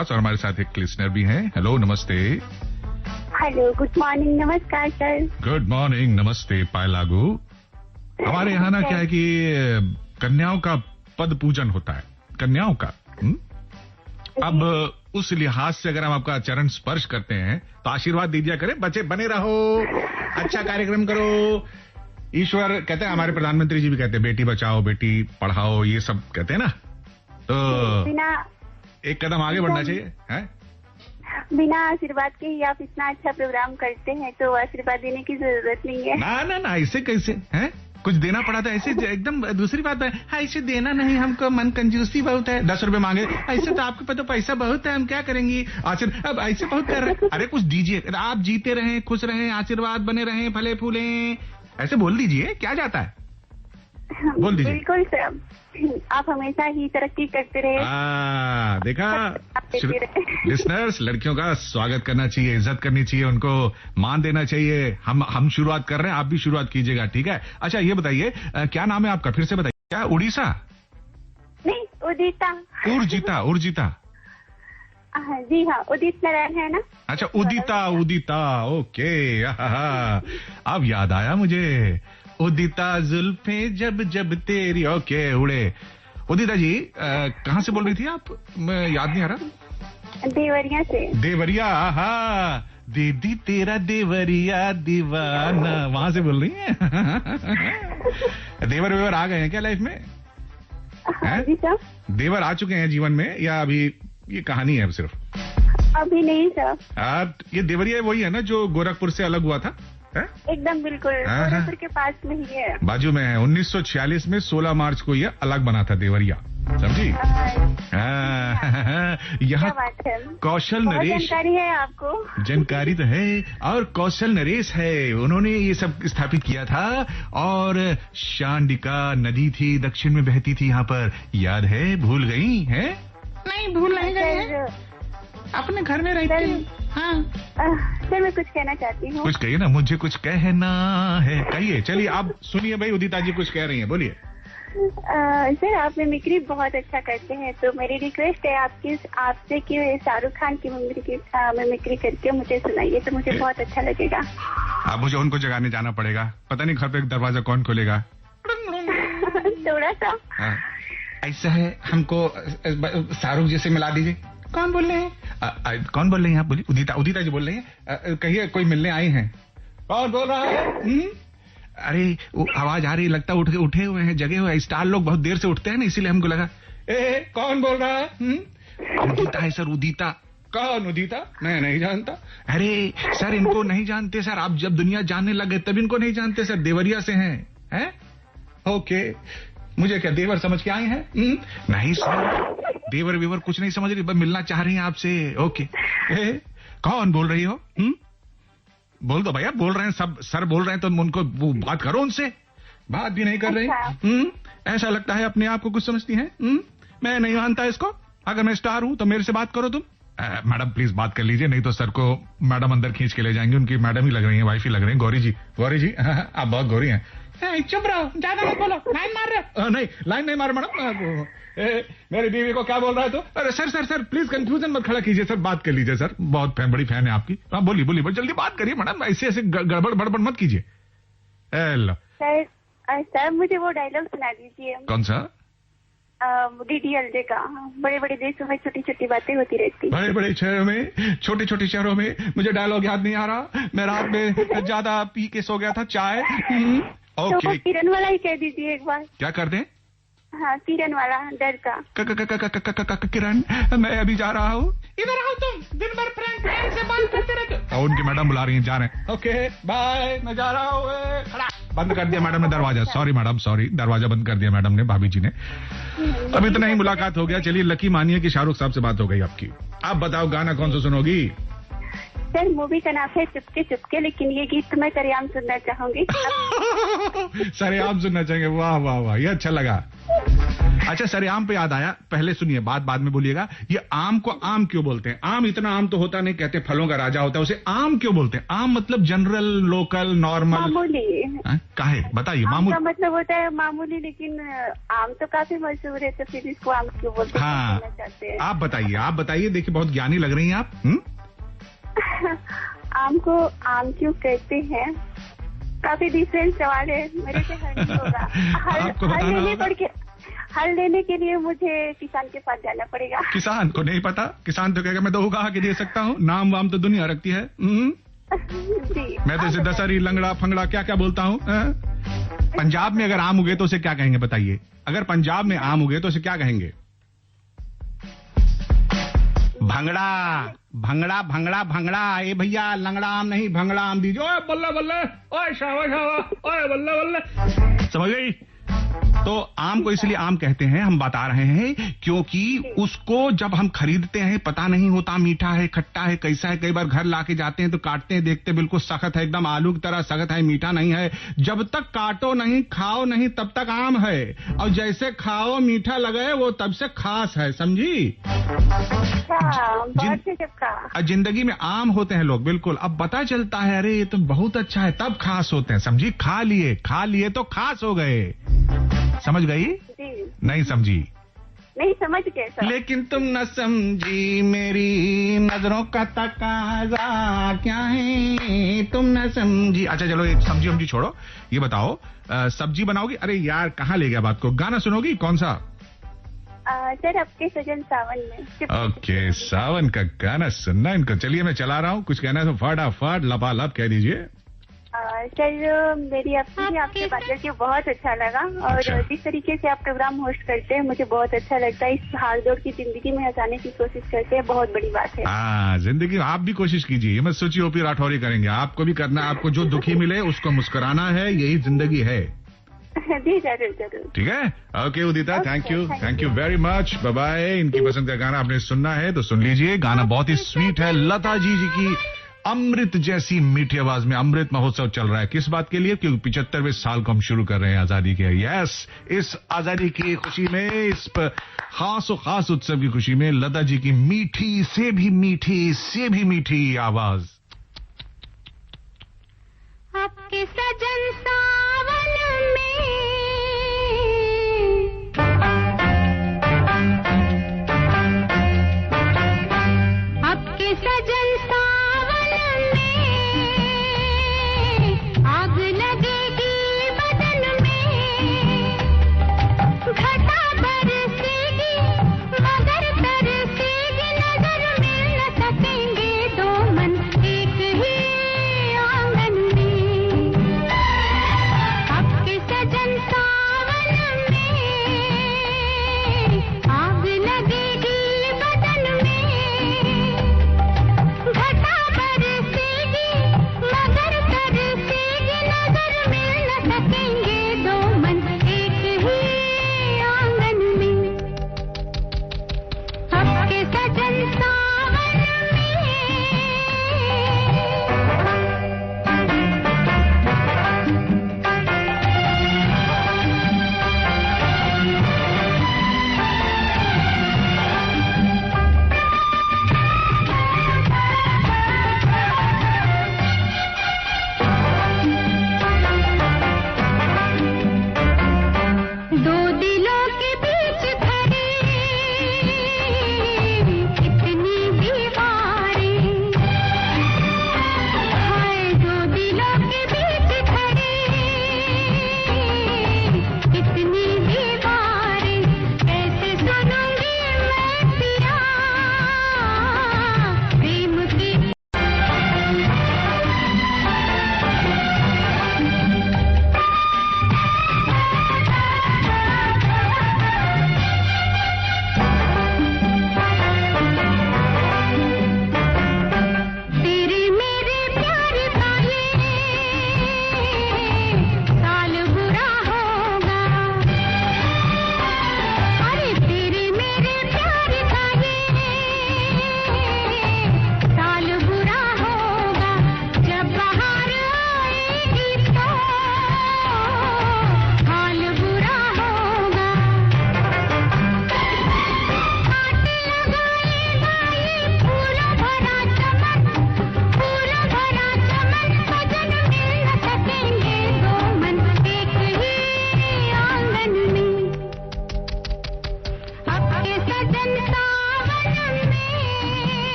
पास और हमारे साथ एक लिसनर भी हैं। हेलो, नमस्ते। हेलो, गुड मॉर्निंग, नमस्कार सर। गुड मॉर्निंग, नमस्ते पायलागू। हमारे यहाँ ना क्या है कि कन्याओं का पद पूजन होता है, कन्याओं का। अब उस लिहाज से अगर हम आपका चरण स्पर्श करते हैं तो आशीर्वाद दीजिए करें, बच्चे बने रहो, अच्छा कार्यक्रम करो। ईश्वर कहते हैं, हमारे प्रधानमंत्री जी भी कहते हैं बेटी बचाओ बेटी पढ़ाओ, ये सब कहते हैं ना, तो बिना एक कदम आगे बढ़ना चाहिए है। बिना आशीर्वाद के ही आप इतना अच्छा प्रोग्राम करते हैं, तो आशीर्वाद देने की जरूरत नहीं है। ना ऐसे कैसे है, कुछ देना पड़ा था ऐसे एकदम। दूसरी बात है, ऐसे देना नहीं, हमको मन कंजूसी बहुत है, 10 रुपए मांगे, ऐसे तो आपके पास तो पैसा बहुत है, हम क्या करेंगे आशीर्वाद, अब ऐसे बहुत कर रहे हैं। अरे कुछ दीजिए, आप जीते रहें, खुश रहें, आशीर्वाद बने रहें, फले फूले, ऐसे बोल दीजिए, क्या जाता है, बोल दीजिए। बिल्कुल सर, आप हमेशा ही तरक्की करते रहे। देखा लिसनर्स, लड़कियों का स्वागत करना चाहिए, इज्जत करनी चाहिए, उनको मान देना चाहिए। हम शुरुआत कर रहे हैं, आप भी शुरुआत कीजिएगा, ठीक है। अच्छा ये बताइए, क्या नाम है आपका, फिर से बताइए। क्या उड़ीसा? नहीं, उदिता। उर्जिता जी हाँ, उदित नारायण है ना। अच्छा, उदिता, ओके। अब याद आया मुझे, उदिता जुल्फे जब जब तेरी, ओके उड़े। उदिता जी कहाँ से बोल रही थी आप, मैं याद नहीं आ रहा। देवरिया से। देवरिया, दीदी तेरा देवरिया दीवाना, वहां से बोल रही हैं। देवर आ गए हैं क्या लाइफ में? जी सर। देवर आ चुके हैं जीवन में, या अभी ये कहानी है सिर्फ? अभी नहीं सर। ये देवरिया वही है ना जो गोरखपुर से अलग हुआ था? एकदम बिल्कुल, गोरखपुर के पास में ही है, बाजू में है। 1946 में 16 मार्च को यह अलग बना था देवरिया, समझी? यहाँ कौशल नरेश, जानकारी है आपको? जानकारी तो है, और कौशल नरेश है, उन्होंने ये सब स्थापित किया था। और शांडिका नदी थी, दक्षिण में बहती थी यहाँ पर, याद है? भूल गई है? नहीं, भूल नहीं गए, अपने घर में रहती है। हाँ सर, मैं कुछ कहना चाहती हूँ। कुछ कहिए ना, मुझे कुछ कहना है, कहिए। चलिए आप सुनिए भाई, उदिता जी कुछ कह रही हैं, बोलिए। सर, आप मिमिक्री बहुत अच्छा करते हैं, तो मेरी रिक्वेस्ट है आपसे कि शाहरुख खान की मिमिक्री करके मुझे सुनाइए, तो मुझे बहुत अच्छा लगेगा। अब मुझे उनको जगाने जाना पड़ेगा, पता नहीं घर पे दरवाजा कौन खोलेगा। थोड़ा सा ऐसा है, हमको शाहरुख जी से मिला दीजिए। कौन बोल रहे हैं? कौन बोल रहे हैं आप? बोलिए। उदिता जी बोल रही हैं, कहिए कोई मिलने आई हैं। कौन बोल रहा है? अरे वो आवाज आ रही, लगता उठे हुए हैं, जगे हुए। स्टार लोग बहुत देर से उठते हैं ना, इसीलिए हमको लगा। कौन बोल रहा है? उदिता है सर, उदिता। कौन उदिता? मैं नहीं जानता। अरे सर, इनको नहीं जानते सर, आप जब दुनिया जानने लगे तब इनको नहीं जानते सर, देवरिया से हैं। ओके, मुझे क्या देवर समझ के आए हैं? नहीं सर, देवर वेवर कुछ नहीं समझ रही, बस मिलना चाह रही हैं आपसे। ओके, कौन बोल रही हो? बोल दो भैया, बोल रहे हैं सब, सर बोल रहे हैं, तो उनको वो बात करो, उनसे बात भी नहीं कर रही। ऐसा लगता है अपने आप को कुछ समझती हैं। मैं नहीं मानता इसको, अगर मैं स्टार हूं तो मेरे से बात करो तुम। मैडम प्लीज बात कर लीजिए, नहीं तो सर को मैडम अंदर खींच के ले जाएंगे। उनकी मैडम ही लग रही है, वाइफ ही लग रही है। गौरी जी आप बहुत गौरी हैं। चुप रहो, ज्यादा मत बोलो, लाइन मार रहे। नहीं, लाइन नहीं मार मैडम। मेरी बीवी को क्या बोल रहा है तो? अरे सर प्लीज कंफ्यूजन मत खड़ा कीजिए सर, बात कर लीजिए सर, बहुत बड़ी फैन है आपकी। हाँ बोलिए, जल्दी बात करिए मैडम, ऐसे गड़बड़ मत कीजिए। हेलो सर, मुझे वो डायलॉग सुना दीजिए। कौन सा? DDLJ का, बड़े बड़े देशों में छोटी छोटी बातें होती रहती, बड़े बड़े शहरों में छोटे छोटे शहरों में। मुझे डायलॉग याद नहीं आ रहा, मैं रात में ज्यादा पी के सो गया था, चाय। तो किरण वाला ही कह दीजिए एक बार। क्या कर दें? हाँ, किरण वाला, डर का। किरण, मैं अभी जा रहा हूँ, इधर आओ तुम, दिन भर फ्रेंड से बात करते रहते। उनकी मैडम बुला रही हैं, जा रहे हैं। ओके बाय, मैं जा रहा हूँ। बंद कर दिया मैडम ने दरवाजा। सॉरी मैडम, सॉरी, दरवाजा बंद कर दिया मैडम ने, भाभी जी ने। अब इतना ही मुलाकात हो गया। चलिए, लकी मानिए कि शाहरुख साहब से बात हो गई आपकी। आप बताओ गाना कौन सा सुनोगी? सर, मूवी का नाम है चुपके चुपके, लेकिन ये गीत मैं सरेआम सुनना चाहूंगी। सरेआम सुनना चाहेंगे? वाह वाह वाह, ये अच्छा लगा। अच्छा सरेआम पे याद आया, पहले सुनिए, बाद में बोलिएगा। ये आम को आम क्यों बोलते हैं? आम इतना आम तो होता नहीं, कहते फलों का राजा होता है, उसे आम क्यों बोलते हैं? आम मतलब जनरल, लोकल, नॉर्मल, मामूली। काहे बताइए? मामूली का मतलब होता है मामूली, लेकिन आम तो काफी मशहूर है, तो फिर इसको आम क्यों बोलते हैं? हाँ, आप बताइए, देखिए बहुत ज्ञानी लग रही हैं आप। आम को आम क्यों कहते हैं? काफी डिफरेंट सवाल है, मेरे से हल नहीं होगा। हल लेने के लिए मुझे किसान के पास जाना पड़ेगा। किसान को नहीं पता? किसान तो कहेगा मैं तो उगा के दे सकता हूँ, नाम वाम तो दुनिया रखती है। जी, मैं तो इसे दशहरी, लंगड़ा, फंगड़ा क्या क्या बोलता हूँ। पंजाब में अगर आम उगे तो उसे क्या कहेंगे बताइए? अगर पंजाब में आम उगे तो उसे क्या कहेंगे? भंगड़ा, भंगड़ा, भंगड़ा, भंगड़ा। ए भैया, लंगड़ा आम नहीं, भंगड़ा आम दीजिए। ओए बल्ला बल्ला, ओए शावा शावा, ओए बल्ला बल्ला। समझ गई? तो आम को इसलिए आम कहते हैं, हम बता रहे हैं, क्योंकि उसको जब हम खरीदते हैं पता नहीं होता मीठा है, खट्टा है, कैसा है। कई बार घर लाके जाते हैं तो काटते हैं, देखते बिल्कुल सख्त है, एकदम आलू की तरह सख्त है, मीठा नहीं है। जब तक काटो नहीं, खाओ नहीं, तब तक आम है, और जैसे खाओ मीठा लगे वो तब से खास है, समझी? जिंदगी में आम होते हैं लोग, बिल्कुल। अब पता चलता है अरे ये तो बहुत अच्छा है, तब खास होते हैं, समझी? खा लिए तो खास हो गए। समझ गई? नहीं समझी? नहीं समझ गए। लेकिन तुम न समझी मेरी नजरों का तकाजा क्या है, तुम न समझी। अच्छा चलो, एक समझी छोड़ो, ये बताओ सब्जी बनाओगी? अरे यार कहाँ ले गया बात को? गाना सुनोगी? कौन सा? सर, आपके सजन सावन में। ओके, सावन का गाना सुनना इनको। चलिए मैं चला रहा हूँ, कुछ कहना है तो फटाफट लपालप कह दीजिए। सर, मेरी आपसे बात करके बहुत अच्छा लगा, और अच्छा। जिस तरीके से आप प्रोग्राम होस्ट करते हैं मुझे बहुत अच्छा लगता है। इस भागदौड़ की जिंदगी में हंसाने की कोशिश करते हैं, बहुत बड़ी बात है। जिंदगी में आप भी कोशिश कीजिए, ये मत सोचिए ओपी राठौरी करेंगे, आपको भी करना है। आपको जो दुखी मिले उसको मुस्कुराना है, यही जिंदगी है। जी जरूर। ठीक है, okay Udita, thank you very much, bye bye. इनकी पसंद का गाना आपने सुनना है तो सुन लीजिए, गाना बहुत ही स्वीट है, लता जी की अमृत जैसी मीठी आवाज में। अमृत महोत्सव चल रहा है, किस बात के लिए? क्योंकि 75वें साल को हम शुरू कर रहे हैं आजादी के। यस, इस आजादी की खुशी में, इस खास उत्सव की खुशी में लता जी की मीठी से भी मीठी आवाज। आपके सजन सावन में, आपके सजन सावन में आग लगेगी बदन में, घटा बरसेगी मगर तरसेगी नजर, मिल न सकेंगे दो मन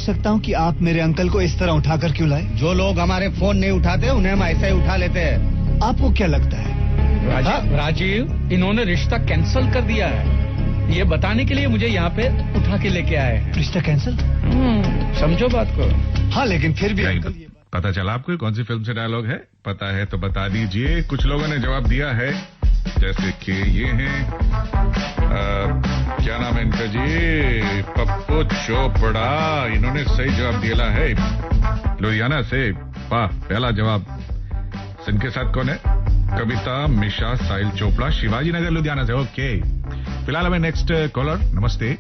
सकता हूँ कि आप मेरे अंकल को इस तरह उठाकर क्यों लाए? जो लोग हमारे फोन नहीं उठाते उन्हें हम ऐसे ही उठा लेते हैं। आपको क्या लगता है? राजीव, इन्होंने रिश्ता कैंसिल कर दिया है। ये बताने के लिए मुझे यहाँ पे उठा के लेके आए हैं। रिश्ता कैंसिल? समझो बात को। हाँ, लेकिन फिर भी अंकल पता चला आपको कौन सी फिल्म से डायलॉग है? पता है तो बता दीजिए। कुछ लोगों ने जवाब दिया है, जैसे कि ये हैं, क्या नाम है इनका जी, पप्पू चोपड़ा। इन्होंने सही जवाब दिया है, लुधियाना से। वाह, पहला जवाब। इनके साथ कौन है? कविता मिश्रा, साहिल चोपड़ा, शिवाजी नगर लुधियाना से। ओके, फिलहाल हमें नेक्स्ट कॉलर। नमस्ते।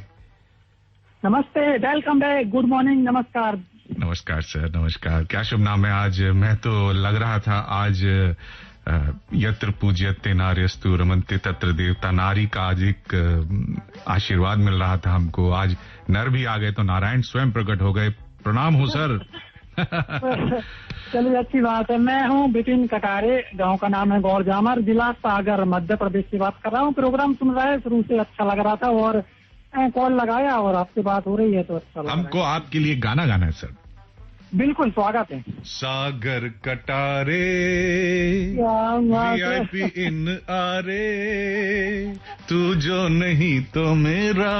नमस्ते, वेलकम बैक, गुड मॉर्निंग, नमस्कार। नमस्कार सर, नमस्कार। क्या शुभ नाम है आज? मैं तो लग रहा था आज यत्र पूज्यते नार्यस्तु रमन्ते तत्र देवता, नारी का आज एक आशीर्वाद मिल रहा था हमको। आज नर भी आ गए तो नारायण स्वयं प्रकट हो गए। प्रणाम हो सर। चलिए, अच्छी बात है। मैं हूँ बिपिन कटारे, गांव का नाम है गौर जामर, जिला सागर, मध्य प्रदेश से बात कर रहा हूँ। प्रोग्राम सुन रहा है, शुरू से अच्छा लग रहा था और कॉल लगाया और आपसे बात हो रही है तो अच्छा लग रहा है। हमको आपके लिए गाना गाना है सर। बिल्कुल, स्वागत है। सागर कटारे VIP इन आरे, तू जो नहीं तो मेरा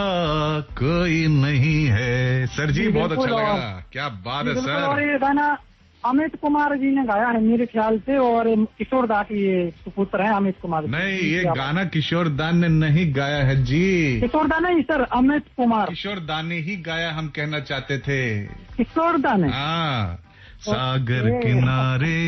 कोई नहीं है। सर जी, बहुत अच्छा लगा। क्या बात है सर। और ये गाना अमित कुमार जी ने गाया है मेरे ख्याल से, और किशोर दा की ये सुपुत्र है अमित कुमार। नहीं, ये गाना किशोर दा ने नहीं गाया है जी। किशोर दा नहीं सर, अमित कुमार। किशोर दा ने ही गाया, हम कहना चाहते थे। किशोर दा ने? हाँ। सागर किनारे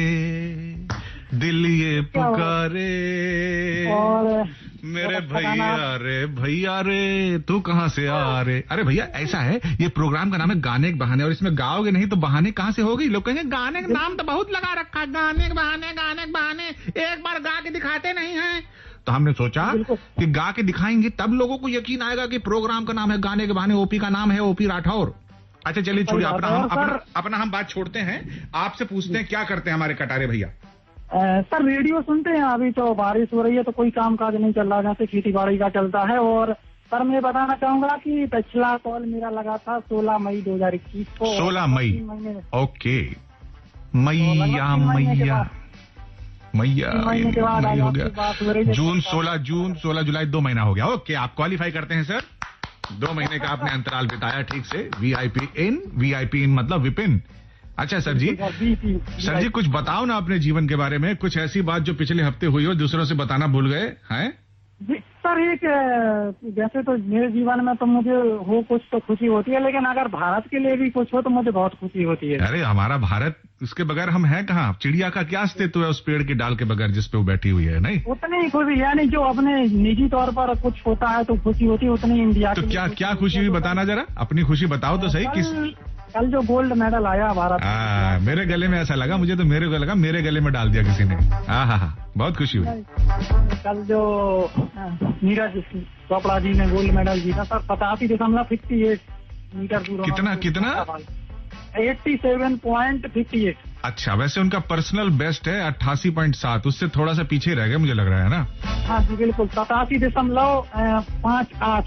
दिल ये पुकारे, और मेरे भैया रे तू कहाँ से आ रे। अरे भैया, ऐसा है, ये प्रोग्राम का नाम है गाने के बहाने, और इसमें गाओगे नहीं तो बहाने कहाँ से होगी? लोग कहेंगे गाने का नाम तो बहुत लगा रखा है, गाने के बहाने, एक बार गा के दिखाते नहीं हैं। तो हमने सोचा कि गा के दिखाएंगे तब लोगों को यकीन आएगा कि प्रोग्राम का नाम है गाने के बहाने। ओपी का नाम है ओपी राठौर। अच्छा चलिए, छोड़िए अपना हम बात छोड़ते हैं। आपसे पूछते हैं, क्या करते हैं हमारे कटारे भैया? सर, रेडियो सुनते हैं। अभी तो बारिश हो रही है तो कोई काम काज नहीं चल रहा, जैसे खेती बाड़ी का चलता है। और सर, मैं बताना चाहूंगा कि पिछला कॉल मेरा लगा था 16 मई 2021 को। 16 मई, ओके। मैया हो गया। जून 16 जुलाई 2 महीना हो गया। ओके, आप क्वालिफाई करते हैं सर। 2 महीने का आपने अंतराल बिताया ठीक से। VIP इन मतलब विपिन। अच्छा सर जी कुछ बताओ ना अपने जीवन के बारे में। कुछ ऐसी बात जो पिछले हफ्ते हुई हो, दूसरों से बताना भूल गए हैं? सर, एक जैसे तो मेरे जीवन में तो मुझे हो कुछ तो खुशी होती है, लेकिन अगर भारत के लिए भी कुछ हो तो मुझे बहुत खुशी होती है। अरे हमारा भारत, उसके बगैर हम हैं कहाँ? चिड़िया का क्या अस्तित्व है उस पेड़ के डाल के बगैर जिस पे वो बैठी हुई है? नहीं, उतनी खुशी, यानी जो अपने निजी तौर पर कुछ होता है तो खुशी होती है, उतनी इंडिया तो क्या खुशी हुई? बताना जरा, अपनी खुशी बताओ तो सही। कल जो गोल्ड मेडल आया भारत, मेरे गले में ऐसा लगा, मुझे तो मेरे को लगा मेरे गले में डाल दिया किसी ने। हाँ, बहुत खुशी हुई। कल जो नीरज चोपड़ा जी ने गोल्ड मेडल जीता सर, 87.58 मीटर दूर। कितना? 87.58। अच्छा, वैसे उनका पर्सनल बेस्ट है 88.7, उससे थोड़ा सा पीछे रह गया मुझे लग रहा है ना? हाँ जी बिल्कुल, 87.58।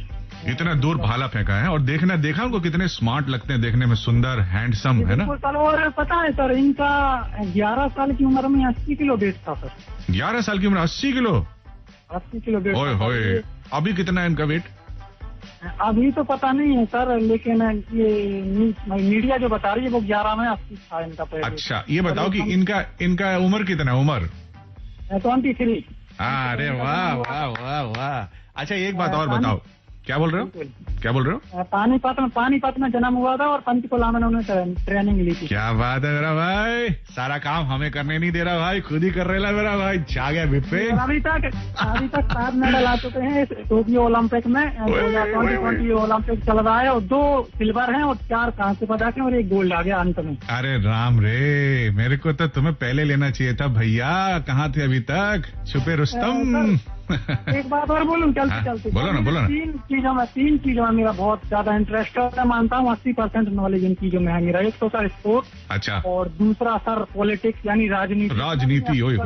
इतना दूर भाला फेंका है। और देखा उनको कितने स्मार्ट लगते हैं, देखने में सुंदर, हैंडसम, है ना? और पता है सर, इनका 11 साल की उम्र में 80 किलो वेट था सर। 11 साल की उम्र 80 किलो? 80 kilo weight. ओए, अभी कितना है इनका वेट? अभी तो पता नहीं है सर, लेकिन ये मीडिया जो बता रही है वो 11 में 80 था इनका पेट। अच्छा, ये बताओ कि इनका उम्र कितना है? उम्र 23। अरे वाह। अच्छा, एक बात और बताओ, क्या बोल रहे हो? पानीपत में जन्म हुआ था और पंचकुला में उन्होंने ट्रेनिंग ली थी। क्या बात है मेरा भाई, सारा काम हमें करने नहीं दे रहा भाई, खुद ही कर रहा मेरा भाई। छा गया विपिन। अभी तक 7 मेडल आ चुके हैं टोक्यो ओलंपिक में। 2020 ओलंपिक चल रहा है और 2 सिल्वर हैं और 4 कांस्य पदक हैं और 1 गोल्ड आ गया अंत में। अरे राम रे, मेरे को तो तुम्हें पहले लेना चाहिए था भैया। कहाँ थे अभी तक? छुपे रुस्तम। एक बात और बोलूं चलते? बोलो ना। 3 चीजों में मेरा बहुत ज्यादा इंटरेस्ट है। मैं मानता हूँ 80% नॉलेज इन चीजों में है मेरा। एक तो सर स्पोर्ट, अच्छा, और दूसरा सर पॉलिटिक्स यानी राजनीति। होई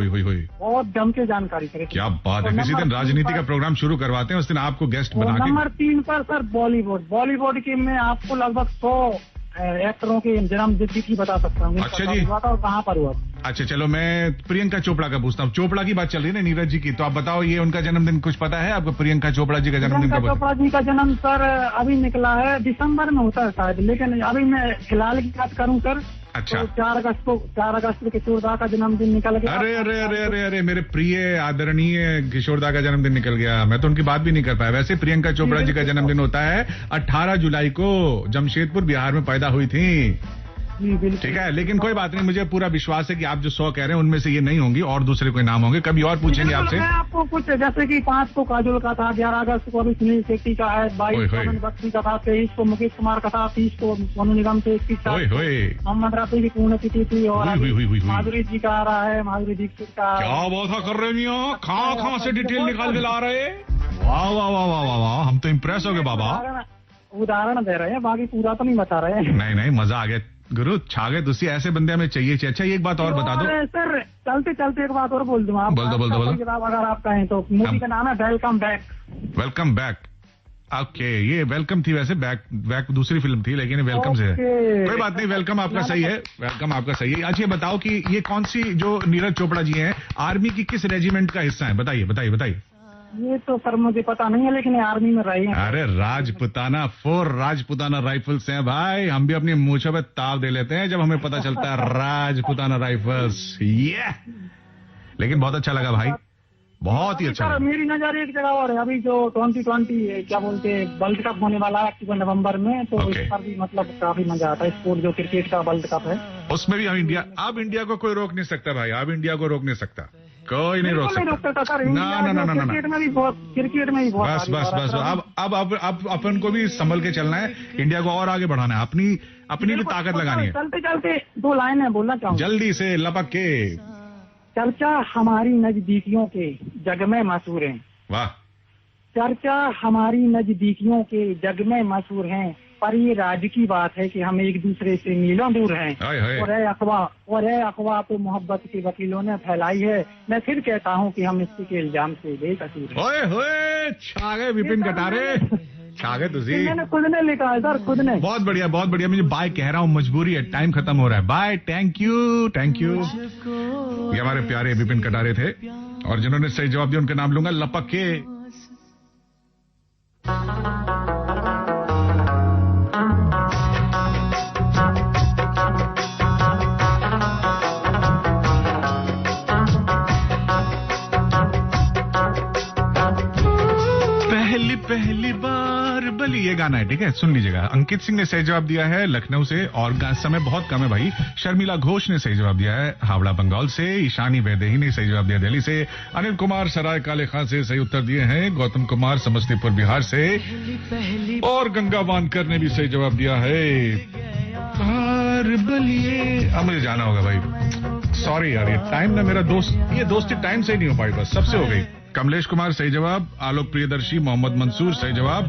बहुत जम के जानकारी करे। क्या बात है, किसी दिन राजनीति का प्रोग्राम शुरू करवाते हैं, उस दिन आपको गेस्ट बना के। नंबर 3 पर सर बॉलीवुड की मैं आपको लगभग एक्टरों के जन्म तिथि बता सकता हूँ। अच्छा जी। हुआ था और कहाँ पर हुआ? अच्छा चलो मैं प्रियंका चोपड़ा का पूछता हूँ। चोपड़ा की बात चल रही है ना नीरज जी की, तो आप बताओ ये उनका जन्मदिन कुछ पता है आपको? प्रियंका चोपड़ा जी का जन्मदिन प्रियंका कब? चोपड़ा जी का जन्म सर अभी निकला है, दिसंबर में होता है शायद, लेकिन अभी मैं फिलहाल की बात करूँ सर। अच्छा। तो 4 अगस्त को किशोरदा का जन्मदिन निकल गया। अरे अरे अरे अरे अरे मेरे प्रिय आदरणीय किशोरदा का जन्मदिन निकल गया, मैं तो उनकी बात भी नहीं कर पाया। वैसे प्रियंका चोपड़ा जी का जन्मदिन होता है 18 जुलाई को, जमशेदपुर बिहार में पैदा हुई थी। ठीक है, लेकिन कोई बात नहीं, मुझे पूरा विश्वास है कि आप जो 100 कह रहे हैं उनमें से ये नहीं होंगी और दूसरे कोई नाम होंगे। कभी और पूछेंगे आपसे। मैं आपको कुछ जैसे कि 5 को काजोल का था, 11 अगस्त को अभी सुनील शेट्टी का है, 22 को अमन बख्शी का था, 23 को मुकेश कुमार का था, 30 को सोनू निगम से, 21 मोहम्मद रफी की पुण्यतिथि थी और माधुरी जी का आ रहा है, माधुरी दीक्षित का। क्या बात कर रहे हैं, कहाँ से डिटेल निकाल के ला रहे? वाह वाह वाह वाह वाह वाह, हम तो इम्प्रेस हो गए बाबा। उदाहरण दे रहे हैं, बाकी पूरा तो नहीं बता रहे हैं। नहीं मजा आ गया गुरु, छा गए तुसी, ऐसे बंदे हमें चाहिए। अच्छा एक बात और बता दो सर, चलते चलते एक बात और बोल दूं आप। बोल दो। किताब अगर आप कहें तो मूवी का नाम है welcome back. Welcome back, okay. ये वेलकम थी वैसे, बैक दूसरी फिल्म थी, लेकिन वेलकम से है। कोई बात नहीं, वेलकम आपका सही है, वेलकम आपका सही है। अच्छा बताओ कि ये कौन सी जो नीरज चोपड़ा जी हैं, आर्मी की किस रेजिमेंट का हिस्सा है? बताइए। ये तो सर मुझे पता नहीं है, लेकिन आर्मी में रही है। अरे राजपुताना 4 राजपुताना राइफल्स हैं भाई, हम भी अपनी मूंछों पे ताव दे लेते हैं जब हमें पता चलता है राजपुताना राइफल्स। ये लेकिन बहुत अच्छा लगा भाई, बहुत ही अच्छा लगा। मेरी नजर एक जगह और है, अभी जो 2020 क्या बोलते हैं वर्ल्ड कप होने वाला है अक्टूबर नवंबर में, तो इस पर भी मतलब काफी मजा आता है। स्पोर्ट जो क्रिकेट का वर्ल्ड कप है उसमें भी हम इंडिया को कोई रोक नहीं सकता भाई, अब इंडिया को रोक नहीं सकता, कोई नहीं रोक सकता। ना क्रिकेट में भी बहुत बस अब अपन को भी संभल के चलना है, इंडिया को और आगे बढ़ाना है, अपनी भी ताकत लगानी है। चलते चलते 2 लाइनें बोलना चाहूँ जल्दी से, लपक के। चर्चा हमारी नजदीकियों के जग में मशहूर है। वाह। चर्चा हमारी नजदीकियों के जग में मशहूर है, पर ये राज की बात है कि हम एक दूसरे से मीलों दूर हैं। और ये अफवाह तो मोहब्बत के वकीलों ने फैलाई है। मैं फिर कहता हूँ कि हम इसी के इल्जाम से बेकसूर हैं। ओए छा गए विपिन कटारे, छा गए तुझे। मैंने खुद ने लिखा है सर, खुद ने। बहुत बढ़िया। मुझे बाय कह रहा हूँ, मजबूरी है, टाइम खत्म हो रहा है। Bye, thank you. ये हमारे प्यारे विपिन कटारे थे और जिन्होंने सही जवाब दिया उनका नाम लूंगा, लपक के। पहली बार बली, ये गाना है, ठीक है, सुन लीजिएगा। अंकित सिंह ने सही जवाब दिया है लखनऊ से, और समय बहुत कम है भाई। शर्मिला घोष ने सही जवाब दिया है हावड़ा बंगाल से। ईशानी वैदेही ने सही जवाब दिया दिल्ली से। अनिल कुमार सराय काले खां से सही उत्तर दिए हैं। गौतम कुमार समस्तीपुर बिहार से, और गंगा वानकर ने भी सही जवाब दिया है बार बलिए। अब मुझे जाना होगा भाई, सॉरी यार, ये टाइम ना मेरा ये दोस्ती टाइम से ही नहीं हो पाई, बस सबसे हो गई। कमलेश कुमार सही जवाब, आलोक प्रियदर्शी, मोहम्मद मंसूर सही जवाब,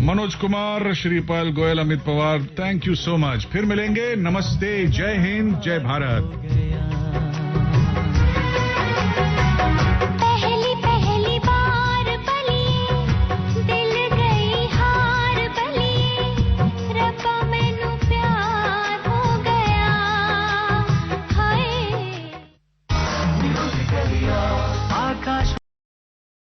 Manoj Kumar, Shripal Goyal, Amit Pawar, thank you so much. फिर मिलेंगे, नमस्ते, जय हिंद, जय भारत।